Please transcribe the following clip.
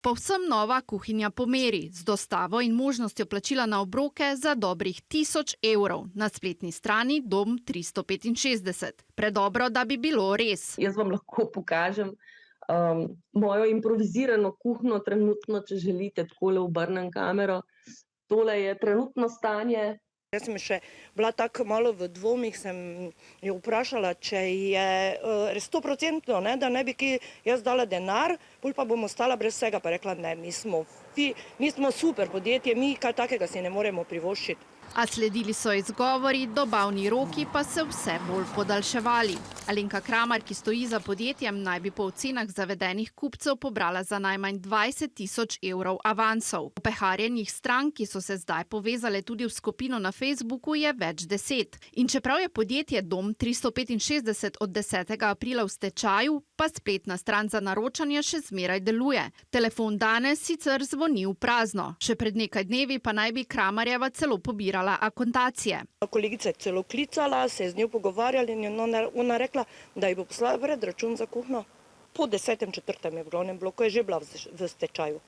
Povsem nova kuhinja po meri, z dostavo in možnostjo plačila na obroke za dobrih 1000 evrov. Na spletni strani Dom 365. Predobro, da bi bilo res. Jaz vam lahko pokažem mojo improvizirano kuhinjo trenutno, če želite, takole obrnem kamero. Tole je trenutno stanje. Jaz sem še bila tako malo v dvomih, sem jo vprašala, če je res 100%, da ne bi ki jaz dala denar, pol pa bom ostala brez vsega, pa rekla ne, mi smo super podjetje, mi kaj takega si ne moremo privoščiti. A sledili so izgovori, dobavni roki pa se vse bolj podaljševali. Alenka Kramar, ki stoji za podjetjem, naj bi po ocenah zavedenih kupcev pobrala za najmanj 20 000 evrov avansov. Opeharjenih strank, ki so se zdaj povezale tudi v skupino na Facebooku, je več 10. In čeprav je podjetje Dom 365 od 10. aprila v stečaju, pa spletna stran za naročanje še zmeraj deluje. Telefon danes sicer zvoni v prazno. Še pred nekaj dnevi pa naj bi Kramarjeva celo pobirala akontacije. Kolegica je celo klicala, se je z njo pogovarjala in ona rekla, da ji bo poslala predračun za kuhinjo. Po 10.4. je v glavnem bloku je že bila v stečaju.